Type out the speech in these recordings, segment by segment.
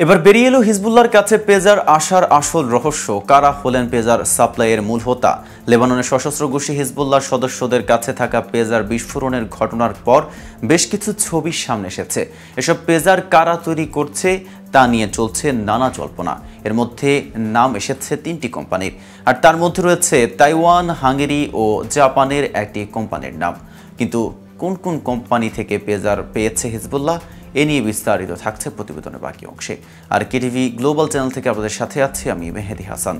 এবার বেরিয়ে এলো হিজবুল্লাহর কাছে পেজার আসার আসল রহস্য। কারা হলেন পেজার সাপ্লাইয়ের মূল হোতা? লেবাননের সশস্ত্র গোষ্ঠী হিজবুল্লাহর সদস্যদের কাছে থাকা পেজার বিস্ফোরণের ঘটনার পর বেশ কিছু ছবি সামনে এসেছে। এসব পেজার কারা তৈরি করছে তা নিয়ে চলছে নানা জল্পনা। এর মধ্যে নাম এসেছে 3টি কোম্পানির, আর তার মধ্যে রয়েছে তাইওয়ান, হাঙ্গেরি ও জাপানের একটি কোম্পানির নাম। কিন্তু কোন কোন কোম্পানি থেকে পেজার পেয়েছে হিজবুল্লাহ, এ নিয়ে বিস্তারিত থাকছে প্রতিবেদনের বাকি অংশে। আর কেটিভি গ্লোবাল চ্যানেল থেকে আপনাদের সাথে আছি আমি মেহেদি হাসান।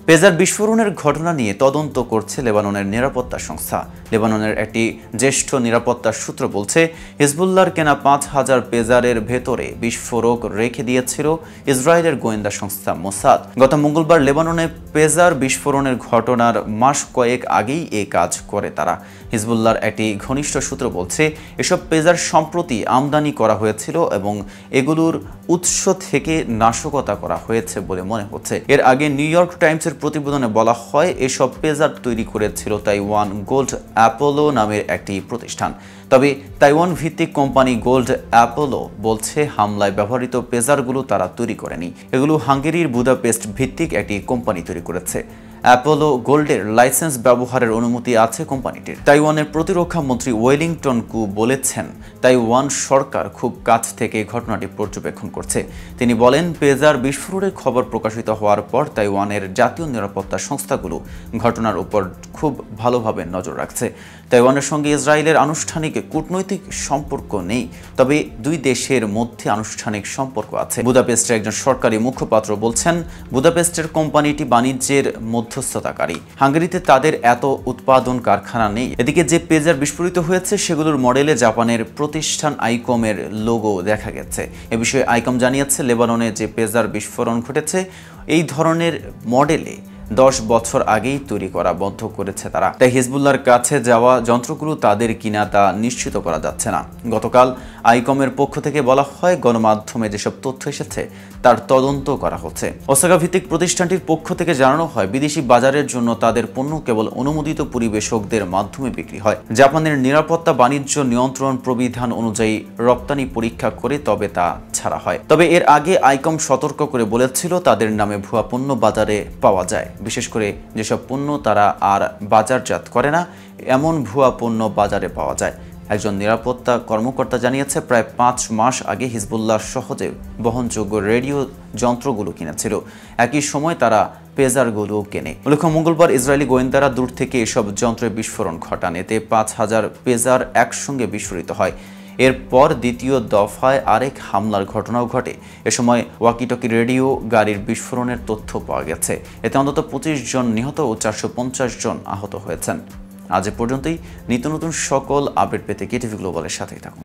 পেজার বিস্ফোরণের ঘটনা নিয়ে তদন্ত করছে লেবাননের নিরাপত্তা সংস্থা। লেবাননের একটি জ্যেষ্ঠ নিরাপত্তা সূত্র বলছে, হিজবুল্লাহর কেনা 5000 পেজারের ভেতরে বিস্ফোরক রেখে দিয়েছিল ইসরায়েলের গোয়েন্দা সংস্থা মোসাদ। গত মঙ্গলবার লেবাননে পেজার বিস্ফোরণের ঘটনার মাস কয়েক আগেই এই কাজ করে তারা। হিজবুল্লাহর একটি ঘনিষ্ঠ সূত্র বলছে, এসব পেজার সম্প্রতি আমদানি করা হয়েছিল এবং এগুলোর উৎস থেকে নাশকতা করা হয়েছে বলে মনে হচ্ছে। এর আগে নিউ ইয়র্ক টাইমসের প্রতিবেদনে বলা হয়, এসব পেজার তৈরি করেছিল তাইওয়ান গোল্ড অ্যাপোলো নামের একটি প্রতিষ্ঠান। তবে তাইওয়ান ভিত্তিক কোম্পানি গোল্ড অ্যাপোলো বলছে, হামলায় ব্যবহৃত পেজারগুলো তারা তৈরি করেনি, এগুলো হাঙ্গেরির বুদাপেস্ট ভিত্তিক একটি কোম্পানি তৈরি করেছে। অ্যাপোলো গোল্ডের লাইসেন্স ব্যবহারের অনুমতি আছে কোম্পানিটির। তাইওয়ানের প্রতিরক্ষা মন্ত্রী ওয়েলিংটন কু বলেছেন, তাইওয়ান সরকার খুব কাছ থেকে ঘটনাটি পর্যবেক্ষণ করছে। তিনি বলেন, পেজার বিস্ফোরণের খবর প্রকাশিত হওয়ার পর তাইওয়ানের জাতীয় নিরাপত্তা সংস্থাগুলো ঘটনার উপর খুব ভালোভাবে নজর রাখছে। তাইওয়ানের সঙ্গে ইসরায়েলের আনুষ্ঠানিক কূটনৈতিক সম্পর্ক নেই, তবে দুই দেশের মধ্যে আনুষ্ঠানিক সম্পর্ক আছে। বুদাপেস্টের একজন সরকারি মুখপাত্র বলছেন, বুদাপেস্টের কোম্পানিটি বাণিজ্যের মধ্যস্থতাকারী। হাঙ্গেরিতে তাদের এত উৎপাদন কারখানা নেই। এদিকে যে পেজার বিস্ফোরিত হয়েছে সেগুলোর মডেলে জাপানের প্রতিষ্ঠান আইকমের লোগো দেখা গেছে। এ বিষয়ে আইকম জানিয়েছে, লেবাননে যে পেজার বিস্ফোরণ ঘটেছে এই ধরনের মডেলে 10 বছর আগেই তৈরি করা বন্ধ করেছে তারা। তাই হিজবুল্লাহর কাছে যাওয়া যন্ত্রগুলো তাদের কিনা তা নিশ্চিত করা যাচ্ছে না। গতকাল আইকমের পক্ষ থেকে বলা হয়, গণমাধ্যমে যেসব তথ্য এসেছে তার তদন্ত করা হচ্ছে। ওসাকা ভিত্তিক প্রতিষ্ঠানটির পক্ষ থেকে জানানো হয়, বিদেশি বাজারের জন্য তাদের পণ্য কেবল অনুমোদিত পরিবেশকদের মাধ্যমে বিক্রি হয়। জাপানের নিরাপত্তা বাণিজ্য নিয়ন্ত্রণ প্রবিধান অনুযায়ী রপ্তানি পরীক্ষা করে তবে তা ছাড়া হয়। তবে এর আগে আইকম সতর্ক করে বলেছিল, তাদের নামে ভুয়া পণ্য বাজারে পাওয়া যায়। বিশেষ করে যেসব পণ্য তারা আর বাজারজাত করে না, এমন ভুয়া পণ্য বাজারে পাওয়া যায়। একজন নিরাপত্তা কর্মকর্তা জানিয়েছে, প্রায় 5 মাস আগে হিজবুল্লাহ সহজে বহনযোগ্য রেডিও যন্ত্রগুলো কিনেছিল। একই সময় তারা পেজারগুলো কেনে। উল্লেখ্য, মঙ্গলবার ইসরায়েলি গোয়েন্দারা দূর থেকে এসব যন্ত্রের বিস্ফোরণ ঘটান। এতে 5000 পেজার একসঙ্গে বিস্ফোরিত হয়। এরপর দ্বিতীয় দফায় আরেক হামলার ঘটনাও ঘটে। এ সময় ওয়াকিটকি রেডিও গাড়ির বিস্ফোরণের তথ্য পাওয়া গেছে। এতে অন্তত 25 জন নিহত ও 450 জন আহত হয়েছেন। আজ এ পর্যন্তই। নিত্য নতুন সকল আপডেট পেতে কেটিভি গ্লোবালের সাথেই থাকুন।